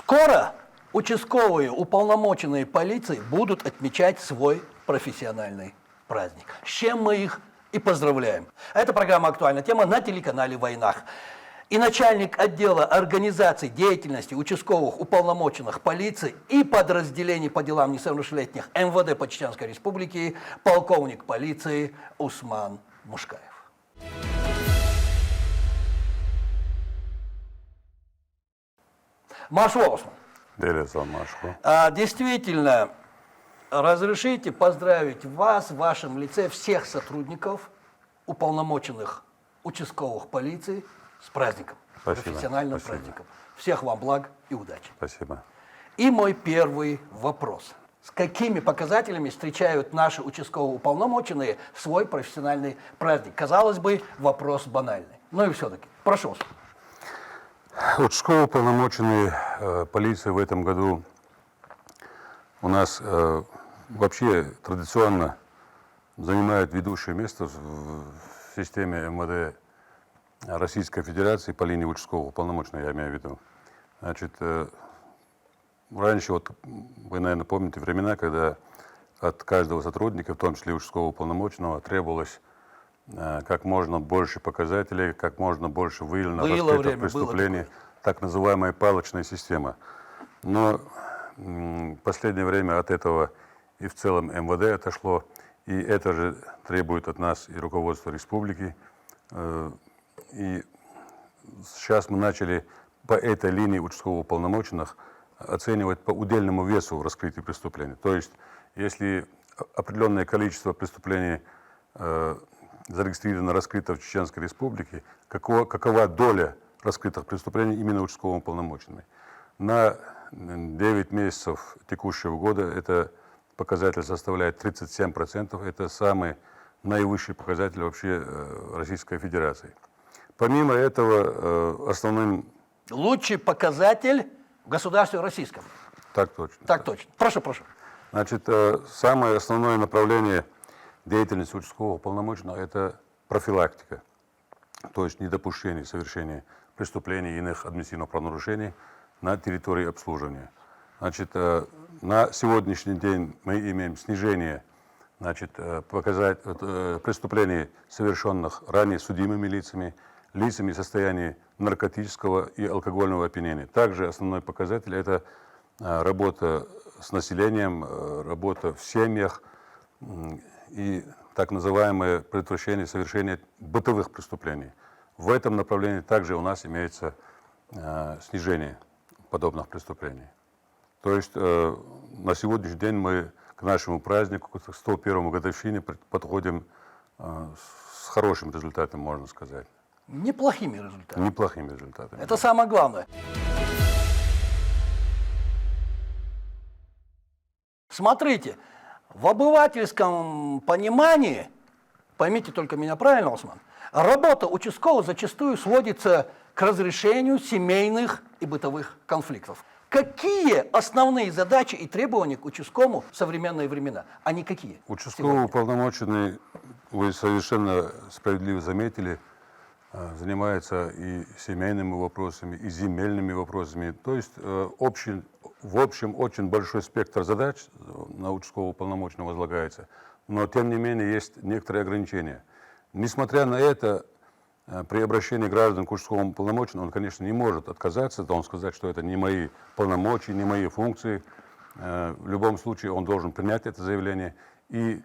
Скоро участковые уполномоченные полиции будут отмечать свой профессиональный праздник, с чем мы их и поздравляем. Это программа «Актуальная тема» на телеканале «Войнах». И начальник отдела организации деятельности участковых уполномоченных полиции и подразделений по делам несовершеннолетних МВД по Чеченской Республике полковник полиции Усман Мушкаев. Маршал Осман. Действительно, разрешите поздравить вас в вашем лице всех сотрудников уполномоченных участковых полиций с праздником, профессиональным праздником. Всех вам благ и удачи. Спасибо. И мой первый вопрос. С какими показателями встречают наши участковые уполномоченные свой профессиональный праздник? Казалось бы, вопрос банальный. Но и все-таки. Прошу вас. Участковые уполномоченные полиции в этом году у нас вообще традиционно занимают ведущее место в системе МВД Российской Федерации по линии участкового уполномоченного, я имею в виду. Значит, раньше, вот вы, наверное, помните времена, когда от каждого сотрудника, в том числе участкового уполномоченного, требовалось как можно больше показателей, как можно больше выявлено раскрытых преступлений, так называемая палочная система. Но в последнее время от этого и в целом МВД отошло, и это же требует от нас и руководства республики. И сейчас мы начали по этой линии участковых уполномоченных оценивать по удельному весу раскрытия преступлений. То есть, если определенное количество преступлений зарегистрировано, раскрыто в Чеченской Республике, какова доля раскрытых преступлений именно участковым уполномоченным. На 9 месяцев текущего года это показатель составляет 37%. Это самый наивысший показатель вообще Российской Федерации. Помимо этого, основным... Лучший показатель в государстве российском. Так точно. Так точно. Прошу, прошу. Значит, самое основное направление деятельности участкового уполномоченного – это профилактика, то есть недопущение совершения преступлений и иных административных правонарушений на территории обслуживания. Значит, на сегодняшний день мы имеем снижение преступлений, совершенных ранее судимыми лицами в состоянии наркотического и алкогольного опьянения. Также основной показатель – это работа с населением, работа в семьях и так называемое предотвращение совершения бытовых преступлений. В этом направлении также у нас имеется снижение подобных преступлений. То есть на сегодняшний день мы к нашему празднику, к 101-му годовщине подходим с хорошим результатом, можно сказать. Неплохими результатами. Неплохими результатами. Это самое главное. Смотрите, в обывательском понимании, поймите только меня правильно, Осман, работа участкового зачастую сводится к разрешению семейных и бытовых конфликтов. Какие основные задачи и требования к участковому в современные времена? Они какие? Участковый уполномоченный, вы совершенно справедливо заметили, занимается и семейными вопросами, и земельными вопросами. То есть в общем очень большой спектр задач на участкового уполномоченного возлагается. Но тем не менее есть некоторые ограничения. Несмотря на это, при обращении граждан к участковому уполномоченному он, конечно, не может отказаться, он сказать, что это не мои полномочия, не мои функции. В любом случае он должен принять это заявление и,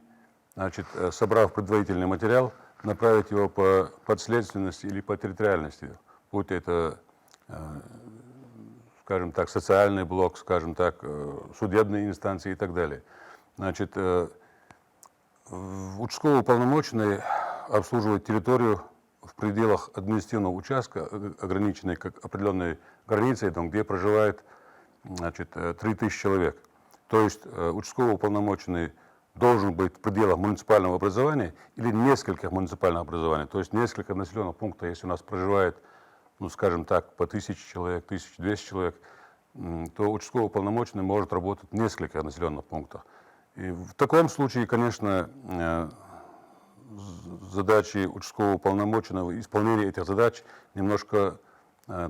значит, собрав предварительный материал, направить его по подследственности или по территориальности, будь это, скажем так, социальный блок, скажем так, судебные инстанции и так далее. Значит, участковый уполномоченный обслуживает территорию в пределах административного участка, ограниченной как определенной границей, там, где проживает, значит, 3000 человек. То есть участковый уполномоченный должен быть в пределах муниципального образования или нескольких муниципальных образований. То есть несколько населенных пунктов, если у нас проживает, ну, скажем так, по 1000 человек, 1200 человек, то участковый уполномоченный может работать в нескольких населенных пунктах. И в таком случае, конечно, задачи участкового уполномоченного, исполнение этих задач немножко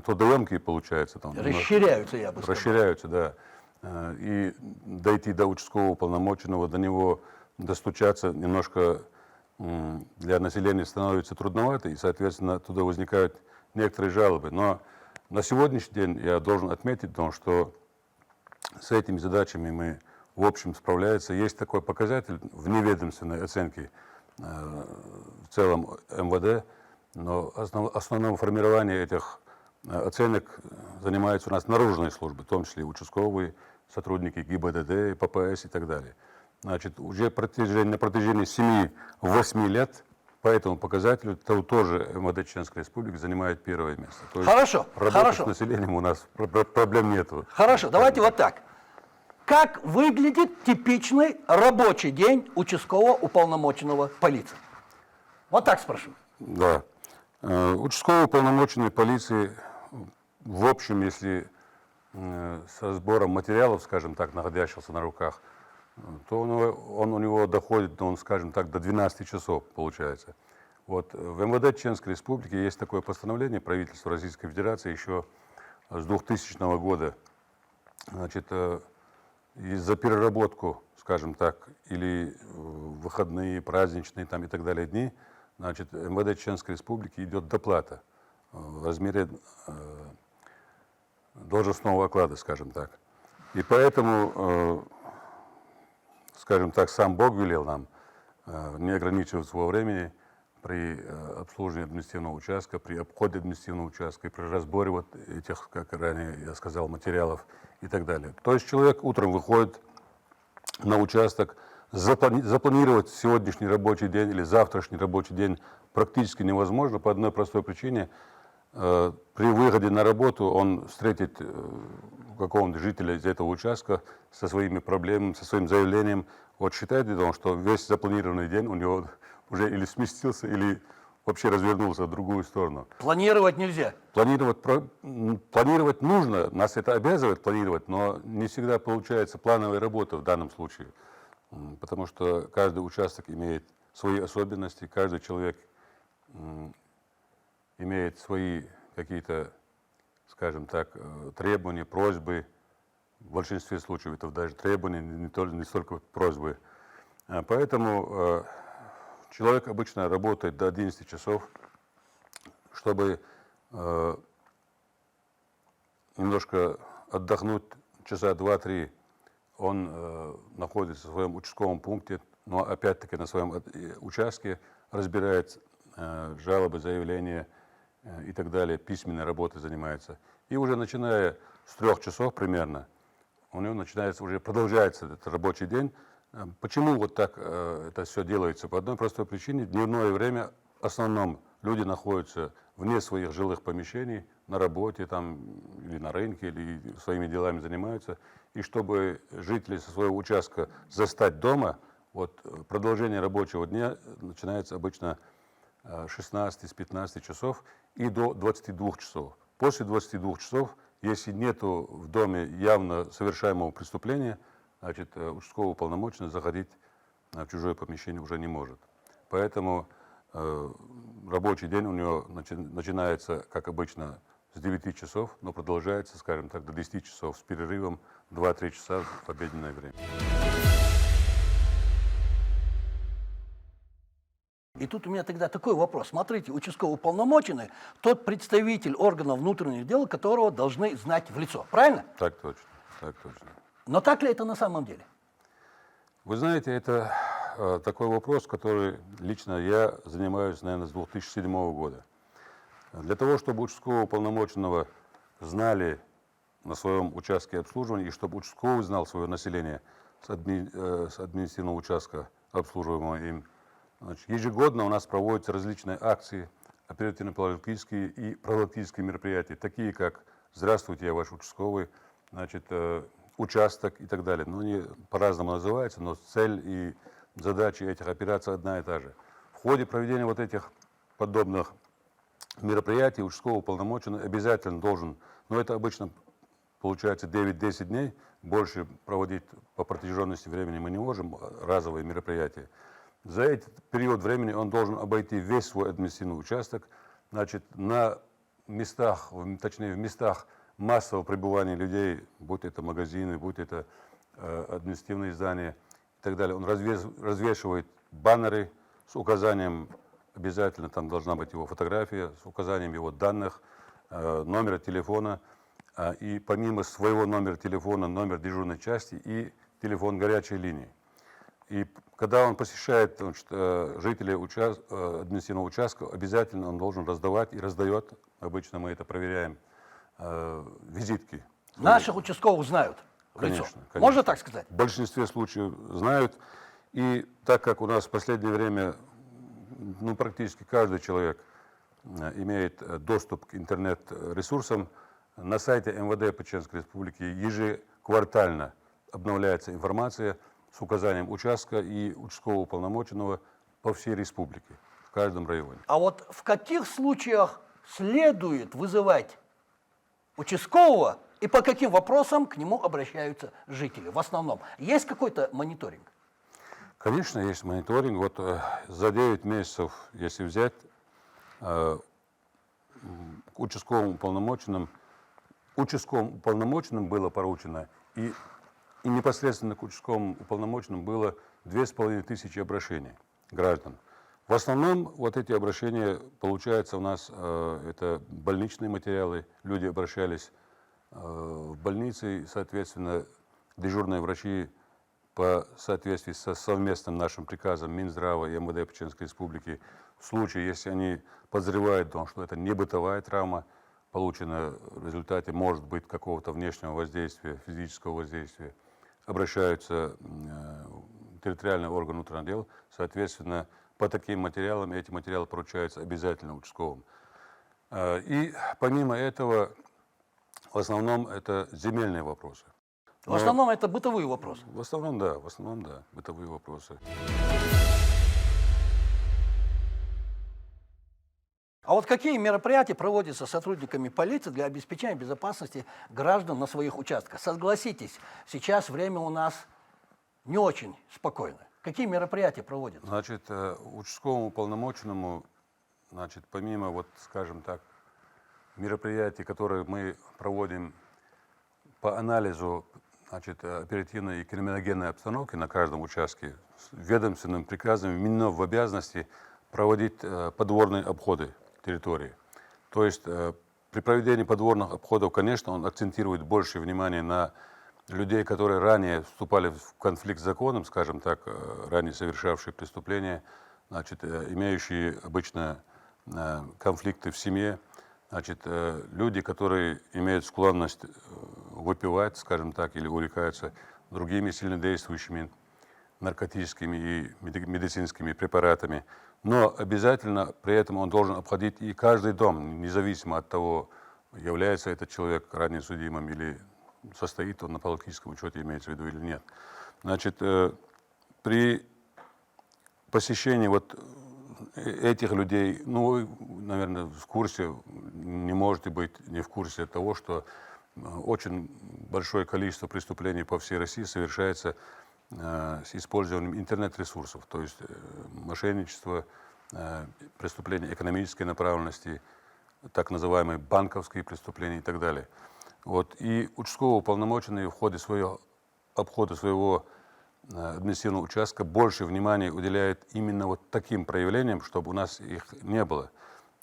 трудоемкие, получается. Там, Расширяются, я бы сказал. Расширяются, да. И дойти до участкового уполномоченного, до него достучаться немножко для населения становится трудновато, и, соответственно, туда возникают некоторые жалобы. Но на сегодняшний день я должен отметить, что с этими задачами мы, в общем, справляемся. Есть такой показатель в неведомственной оценке в целом МВД, но основным формированием этих оценок занимаются у нас наружные службы, в том числе участковые, сотрудники ГИБДД, ППС и так далее. Значит, уже на протяжении 7-8 лет по этому показателю тоже МВД Чеченской Республики занимает первое место. То есть Хорошо, работать хорошо. с населением у нас проблем нету. Хорошо, давайте вот так. Как выглядит типичный рабочий день участкового уполномоченного полиции? Вот так спрошу. Да. Участковый уполномоченный полиции, в общем, если со сбором материалов, скажем так, находящихся на руках, то он у него доходит, скажем так, до 12 часов, получается. Вот в МВД Чеченской Республики есть такое постановление правительства Российской Федерации еще с 2000 года. Значит, и за переработку, скажем так, или выходные, праздничные там, и так далее дни, значит, МВД Чеченской Республики идет доплата в размере должностного оклада, скажем так. И поэтому, скажем так, сам Бог велел нам не ограничиваться во времени при обслуживании административного участка, при обходе административного участка, и при разборе вот этих, как ранее я сказал, материалов и так далее. То есть человек утром выходит на участок, запланировать сегодняшний рабочий день или завтрашний рабочий день практически невозможно по одной простой причине. При выходе на работу он встретит какого-то жителя из этого участка со своими проблемами, со своим заявлением. Вот считайте, что весь запланированный день у него уже или сместился, или вообще развернулся в другую сторону. Планировать нельзя. Планировать нужно, нас это обязывает планировать, но не всегда получается плановая работа в данном случае. Потому что каждый участок имеет свои особенности, каждый человек имеет свои какие-то, скажем так, требования, просьбы. В большинстве случаев это даже требования, не столько просьбы. Поэтому человек обычно работает до 11 часов, чтобы немножко отдохнуть, часа 2-3. Он находится в своем участковом пункте, но опять-таки на своем участке разбирает жалобы, заявления и так далее, письменной работой занимается. И уже начиная с 3 часов примерно, у него продолжается этот рабочий день. Почему вот так это все делается? По одной простой причине. В дневное время в основном люди находятся вне своих жилых помещений, на работе там, или на рынке, или своими делами занимаются. И чтобы жители со своего участка застать дома, вот продолжение рабочего дня начинается обычно с 16-15 часов и до 22 часов. После 22 часов, если нету в доме явно совершаемого преступления, значит, участковый уполномоченный заходить в чужое помещение уже не может. Поэтому рабочий день у него начинается, как обычно, с 9 часов, но продолжается, скажем так, до 10 часов с перерывом 2-3 часа в обеденное время. И тут у меня тогда такой вопрос. Смотрите, участковый уполномоченный, тот представитель органов внутренних дел, которого должны знать в лицо. Правильно? Так точно, так точно. Но так ли это на самом деле? Вы знаете, это такой вопрос, который лично я занимаюсь, наверное, с 2007 года. Для того, чтобы участкового уполномоченного знали на своем участке обслуживания, и чтобы участковый знал свое население с административного участка, обслуживаемого им, значит, ежегодно у нас проводятся различные акции, оперативно-профилактические и профилактические мероприятия, такие как «Здравствуйте, я ваш участковый», значит, участок и так далее. Ну, они по-разному называются, но цель и задача этих операций одна и та же. В ходе проведения вот этих подобных мероприятий участковый уполномоченный обязательно должен, но это обычно получается 9-10 дней, больше проводить по протяженности времени мы не можем, разовые мероприятия. За этот период времени он должен обойти весь свой административный участок, значит, на местах, точнее в местах массового пребывания людей, будь это магазины, будь это административные здания и так далее, он развешивает баннеры с указанием, обязательно там должна быть его фотография, с указанием его данных, номера телефона, и помимо своего номера телефона, номер дежурной части и телефон горячей линии. И когда он посещает, значит, жителей административного участка, обязательно он должен раздавать и раздает, обычно мы это проверяем, визитки. Наших участковых знают в лицо. Конечно, конечно. Можно так сказать? В большинстве случаев знают. И так как у нас в последнее время практически каждый человек имеет доступ к интернет-ресурсам, на сайте МВД по Чеченской Республике ежеквартально обновляется информация с указанием участка и участкового уполномоченного по всей республике, в каждом районе. А вот в каких случаях следует вызывать участкового и по каким вопросам к нему обращаются жители в основном? Есть какой-то мониторинг? Конечно, есть мониторинг. Вот за 9 месяцев, если взять, участковым уполномоченным было поручено и непосредственно к участковым уполномоченным было 2500 обращений граждан. В основном вот эти обращения, получается, у нас это больничные материалы. Люди обращались в больницы, и, соответственно, дежурные врачи по соответствии со совместным нашим приказом Минздрава и МВД по Чеченской Республике, в случае, если они подозревают, что это не бытовая травма, получена в результате, может быть, какого-то внешнего воздействия, физического воздействия, обращаются в территориальный орган внутренних дел, соответственно, по таким материалам эти материалы поручаются обязательно участковым. И помимо этого, в основном это земельные вопросы. В основном это бытовые вопросы. В основном, да, бытовые вопросы. А вот какие мероприятия проводятся сотрудниками полиции для обеспечения безопасности граждан на своих участках? Согласитесь, сейчас время у нас не очень спокойное. Какие мероприятия проводятся? Значит, участковому уполномоченному, значит, помимо, вот, скажем так, мероприятий, которые мы проводим по анализу, значит, оперативной и криминогенной обстановки на каждом участке, с ведомственным приказом вменено в обязанности проводить подворные обходы территории. То есть при проведении подворных обходов, конечно, он акцентирует больше внимания на людей, которые ранее вступали в конфликт с законом, скажем так, ранее совершавшие преступления, значит, имеющие обычно конфликты в семье, значит, люди, которые имеют склонность выпивать, скажем так, или увлекаются другими сильнодействующими наркотическими и медицинскими препаратами. Но обязательно при этом он должен обходить и каждый дом, независимо от того, является этот человек ранее судимым или состоит он на политическом учете, имеется в виду или нет. Значит, при посещении вот этих людей, ну, вы, наверное, в курсе, не можете быть не в курсе того, что очень большое количество преступлений по всей России совершается с использованием интернет-ресурсов, то есть мошенничество, преступления экономической направленности, так называемые банковские преступления и так далее. Вот. И участковый уполномоченный в ходе обхода своего административного участка больше внимания уделяет именно вот таким проявлениям, чтобы у нас их не было.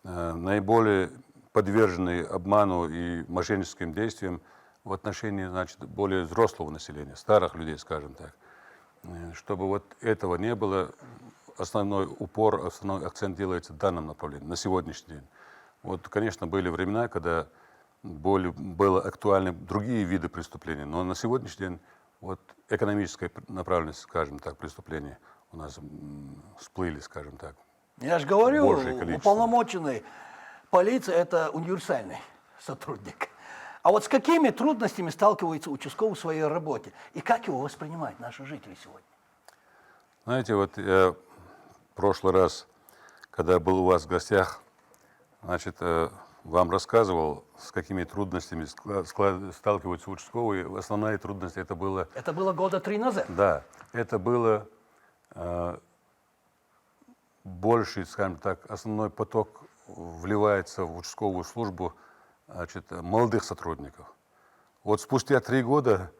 Наиболее подверженные обману и мошенническим действиям в отношении, значит, более взрослого населения, старых людей, скажем так. Чтобы вот этого не было, основной упор, основной акцент делается в данном направлении на сегодняшний день. Вот, конечно, были времена, когда было актуальны другие виды преступлений, но на сегодняшний день вот экономическая направленность, скажем так, преступления у нас всплыли, скажем так. Я же говорю, Большее уполномоченный полиции – это универсальный сотрудник. А вот с какими трудностями сталкивается участковый в своей работе? И как его воспринимают наши жители сегодня? Знаете, вот я в прошлый раз, когда был у вас в гостях, значит, вам рассказывал, с какими трудностями сталкиваются участковые. Основная трудность это было... Это было года 3 назад. Да, это было больше, скажем так, основной поток вливается в участковую службу, значит, молодых сотрудников. Вот спустя 3 года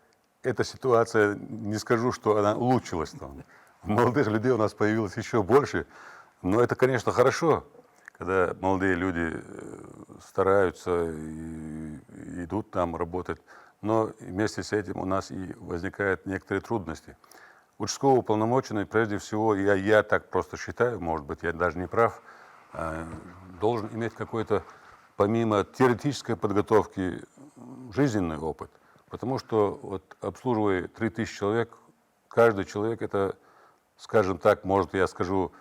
эта ситуация, не скажу, что она улучшилась там. Молодых людей у нас появилось еще больше. Но это, конечно, хорошо, когда молодые люди стараются и идут там работать. Но вместе с этим у нас и возникают некоторые трудности. Участковый уполномоченный, прежде всего, я так просто считаю, может быть, я даже не прав, должен иметь какой-то, помимо теоретической подготовки, жизненный опыт. Потому что, вот, обслуживая 3000 человек, каждый человек это, скажем так, может, я скажу,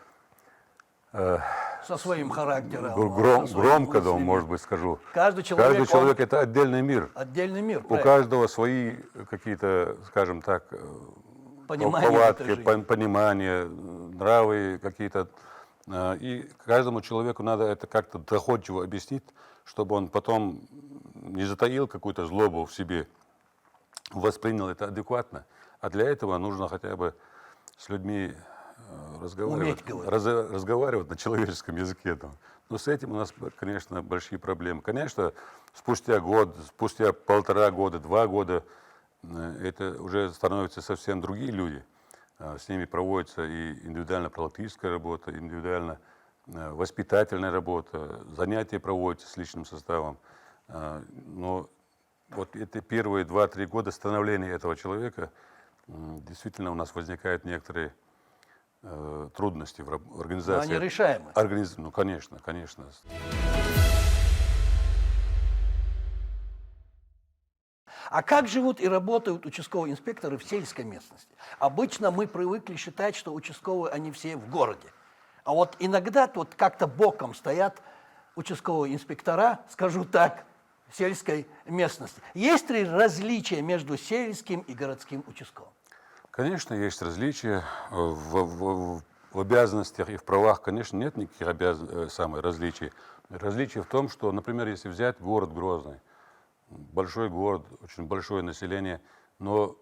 Со своим характером. со своими громко, да, мыслями. может быть, скажу. Каждый человек, он это отдельный мир. отдельный мир. У правильно. каждого свои какие-то, скажем так, Понимание повадки, этой жизни. понимания, нравы какие-то. И каждому человеку надо это как-то доходчиво объяснить, чтобы он потом не затаил какую-то злобу в себе, воспринял это адекватно. А для этого нужно хотя бы с людьми разговаривать, Уметь говорить. разговаривать на человеческом языке. Да. Но с этим у нас, конечно, большие проблемы. Конечно, спустя год, спустя 1,5 года, 2 года, это уже становятся совсем другие люди. С ними проводится и индивидуально-профилактическая работа, индивидуально воспитательная работа, занятия проводятся с личным составом. Но вот эти первые 2-3 года становления этого человека, действительно у нас возникают некоторые трудности в Но организации. они решаемы. Ну, конечно, конечно. А как живут и работают участковые инспекторы в сельской местности? Обычно мы привыкли считать, что участковые они все в городе. А вот иногда вот как-то боком стоят участковые инспектора, скажу так, в сельской местности. Есть ли различия между сельским и городским участковым? Конечно, есть различия в обязанностях и в правах. Конечно, нет никаких различий. Различие в том, что, например, если взять город Грозный, большой город, очень большое население, но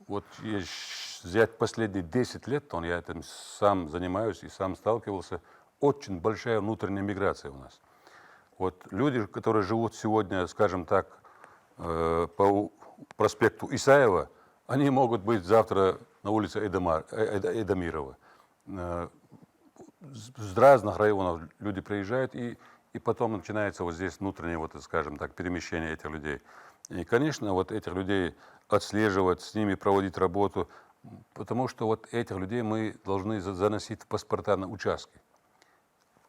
вот если взять последние 10 лет, то я этим сам занимаюсь и сам сталкивался, очень большая внутренняя миграция у нас. Вот люди, которые живут сегодня, скажем так, по проспекту Исаева, они могут быть завтра на улице Эдамирова. С разных районов люди приезжают, и потом начинается вот здесь внутреннее, вот, скажем так, перемещение этих людей. И, конечно, вот этих людей отслеживать, с ними проводить работу, потому что вот этих людей мы должны заносить в паспорта на участки.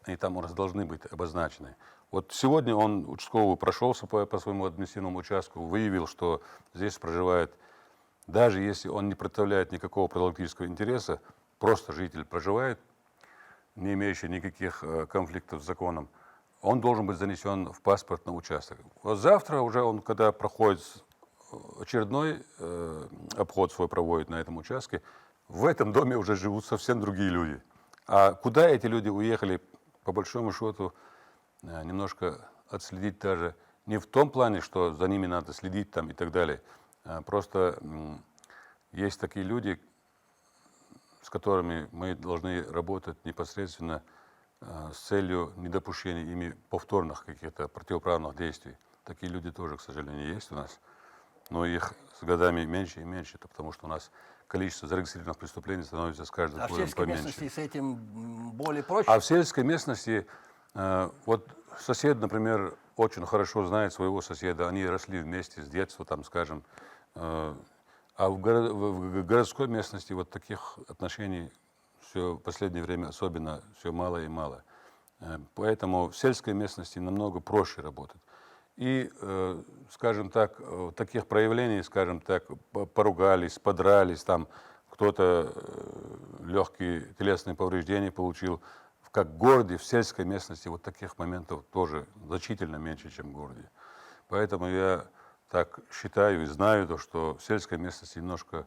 Они там у нас должны быть обозначены. Вот сегодня он участковый прошелся по своему административному участку, выявил, что здесь проживает, даже если он не представляет никакого профилактического интереса, просто житель проживает, не имеющий никаких конфликтов с законом, он должен быть занесен в паспорт на участок. Вот завтра уже он, когда проходит очередной обход свой проводит на этом участке, в этом доме уже живут совсем другие люди. А куда эти люди уехали, по большому счету, немножко отследить даже не в том плане, что за ними надо следить там и так далее. Просто есть такие люди, с которыми мы должны работать непосредственно с целью недопущения ими повторных каких-то противоправных действий. Такие люди тоже, к сожалению, есть у нас. Но их с годами меньше и меньше, потому что у нас количество зарегистрированных преступлений становится с каждым А в годом сельской поменьше. местности с этим более проще? А в сельской местности, вот сосед, например, очень хорошо знает своего соседа, они росли вместе с детства, там, скажем. А в городской местности вот таких отношений все в последнее время особенно все мало и мало. Поэтому в сельской местности намного проще работать. И, скажем так, таких проявлений, скажем так, поругались, подрались, там кто-то легкие телесные повреждения получил, как в городе, в сельской местности вот таких моментов тоже значительно меньше, чем в городе. Поэтому я так считаю и знаю, то, что в сельской местности немножко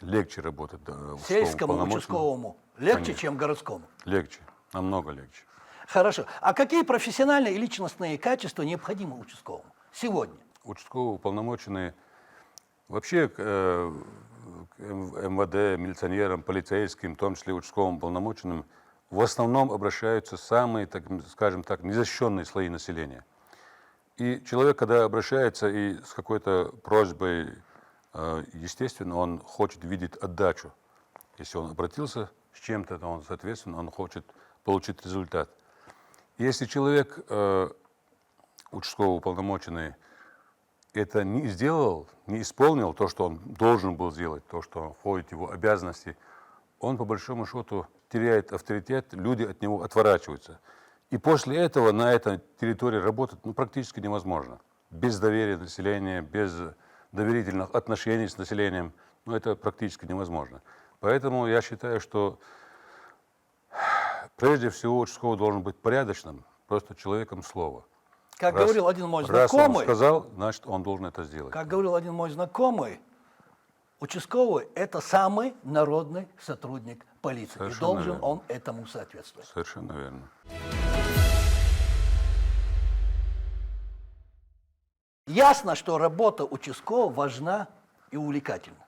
легче работать. Сельскому участковому легче, Конечно. чем городскому? Легче, намного легче. Хорошо. А какие профессиональные и личностные качества необходимы участковому сегодня? Участковые уполномоченные вообще МВД, милиционерам, полицейским, в том числе участковым уполномоченным, в основном обращаются самые, так, скажем так, незащищенные слои населения. И человек, когда обращается и с какой-то просьбой, естественно, он хочет видеть отдачу. Если он обратился с чем-то, то он, соответственно, он хочет получить результат. Если человек, участковый уполномоченный, это не сделал, не исполнил то, что он должен был сделать, то, что входит в его обязанности, он, по большому счету, теряет авторитет, люди от него отворачиваются. И после этого на этой территории работать практически невозможно. Без доверия населения, без доверительных отношений с населением, это практически невозможно. Поэтому я считаю, что прежде всего участковый должен быть порядочным, просто человеком слова. Как говорил один мой Раз знакомый, он сказал, значит, он должен это сделать. как говорил один мой знакомый, участковый – это самый народный сотрудник полиции. Совершенно и должен верно. он этому соответствовать. Совершенно верно. Ясно, что работа участкового важна и увлекательна.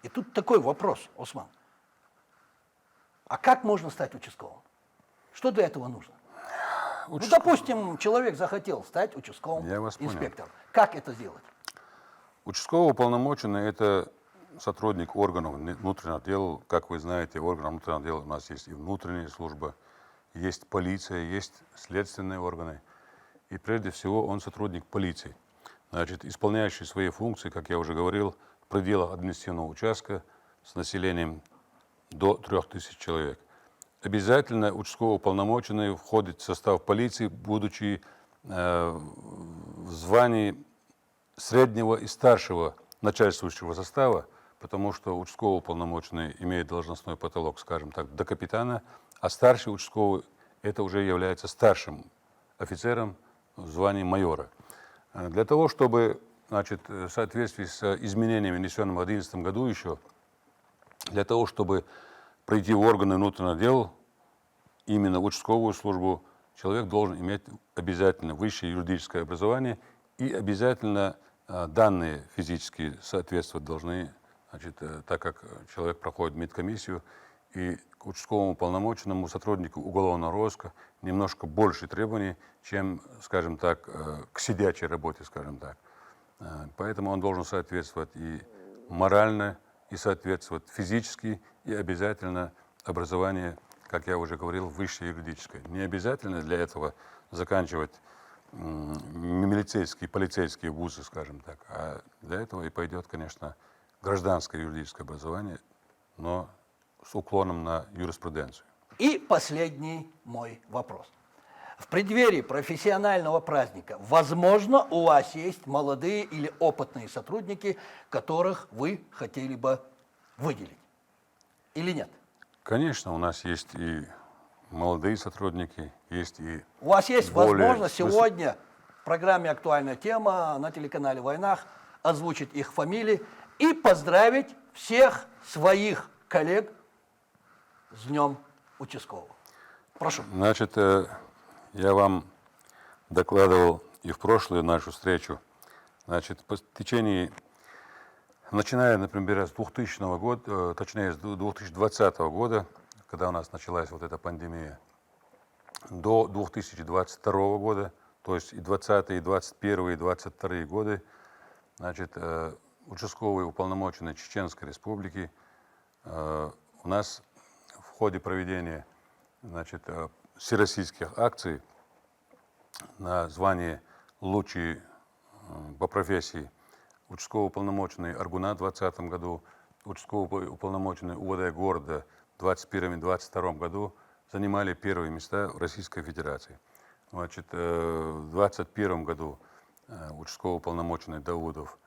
И тут такой вопрос, Осман. А как можно стать участковым? Что для этого нужно? Ну, допустим, человек захотел стать участковым Я вас понял. инспектором. Как это сделать? Участковый уполномоченный – это сотрудник органов внутренних дел. Как вы знаете, в органах внутренних дел у нас есть и внутренняя служба, есть полиция, есть следственные органы. И прежде всего он сотрудник полиции. Значит, исполняющий свои функции, как я уже говорил, в пределах административного участка с населением до 3000 человек. Обязательно участковый уполномоченный входит в состав полиции, будучи в звании среднего и старшего начальствующего состава, потому что участковый уполномоченный имеет должностной потолок, скажем так, до капитана, а старший участковый это уже является старшим офицером в звании майора. Для того, чтобы, значит, в соответствии с изменениями, внесенными в 2011 году еще, для того, чтобы пройти в органы внутренних дел, именно в участковую службу, человек должен иметь обязательно высшее юридическое образование и обязательно данные физические соответствовать должны, значит, так как человек проходит медкомиссию, и к участковому уполномоченному сотруднику уголовного розыска немножко больше требований, чем, скажем так, к сидячей работе, скажем так. Поэтому он должен соответствовать и морально, и соответствовать физически, и обязательно образование, как я уже говорил, высшее юридическое. Не обязательно для этого заканчивать милицейские, полицейские вузы, скажем так, а для этого и пойдет, конечно, гражданское юридическое образование, но с уклоном на юриспруденцию. И последний мой вопрос. В преддверии профессионального праздника, возможно, у вас есть молодые или опытные сотрудники, которых вы хотели бы выделить? Или нет? Конечно, у нас есть и молодые сотрудники, есть и У вас есть более возможность сегодня в программе «Актуальная тема» на телеканале «Войнах» озвучить их фамилии и поздравить всех своих коллег с Днем участкового. Прошу. Значит, я вам докладывал и в прошлую нашу встречу. Значит, по течении, начиная, например, с 2000 года, точнее, с 2020 года, когда у нас началась вот эта пандемия, до 2022 года, то есть и 20, и 21, и 22 годы, значит, участковый уполномоченный Чеченской Республики у нас в ходе проведения, значит, всероссийских акций на звание «Лучший по профессии» участковый уполномоченный Аргуна в 2020 году, участковый уполномоченный УВД города в 2021 и 2022 году занимали первые места в Российской Федерации. Значит, в 2021 году участковый уполномоченный Даудов,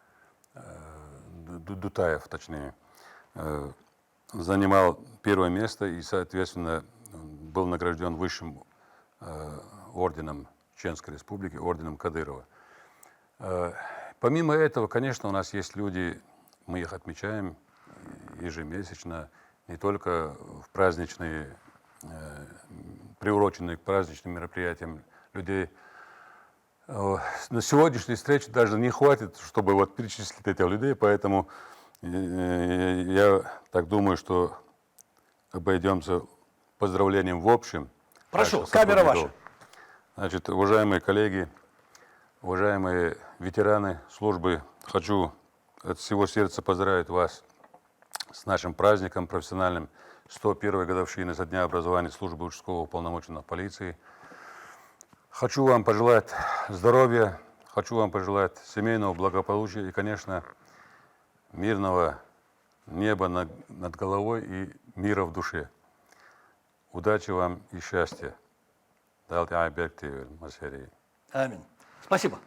Дутаев, точнее, занимал первое место и, соответственно, был награжден высшим орденом Чеченской Республики, орденом Кадырова. Помимо этого, конечно, у нас есть люди, мы их отмечаем ежемесячно, не только в праздничные, приуроченные к праздничным мероприятиям людей. На сегодняшней встрече даже не хватит, чтобы вот перечислить этих людей, поэтому я так думаю, что обойдемся поздравлениям в общем. Прошу, также камера сотрудников. ваша. Значит, уважаемые коллеги, уважаемые ветераны службы, хочу от всего сердца поздравить вас с нашим праздником профессиональным 101-й годовщины со дня образования службы участкового уполномоченного полиции. Хочу вам пожелать здоровья, хочу вам пожелать семейного благополучия и, конечно, мирного неба над головой и мира в душе. Удачи вам и счастья. Аминь. Спасибо.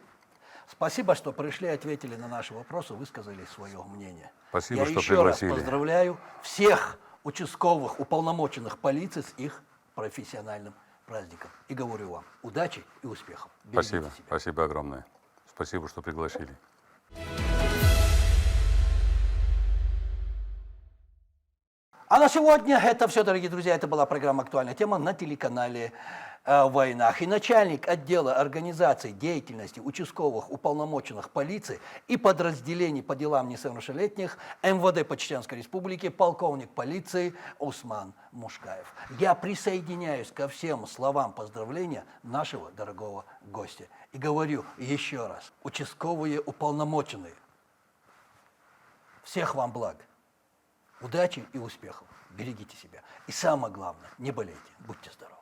Спасибо, что пришли, ответили на наши вопросы, высказали свое мнение. Спасибо, Я что еще пригласили. раз поздравляю всех участковых уполномоченных полиции с их профессиональным праздником. И говорю вам удачи и успехов. Берегите Спасибо, себя. спасибо огромное. Спасибо, что пригласили. А на сегодня это все, дорогие друзья. Это была программа «Актуальная тема» на телеканале «Войнах». И начальник отдела организации деятельности участковых уполномоченных полиции и подразделений по делам несовершеннолетних МВД по Чеченской Республике полковник полиции Усман Мушкаев. Я присоединяюсь ко всем словам поздравления нашего дорогого гостя. И говорю еще раз, участковые уполномоченные, всех вам благ. Удачи и успехов. Берегите себя. И самое главное, не болейте. Будьте здоровы.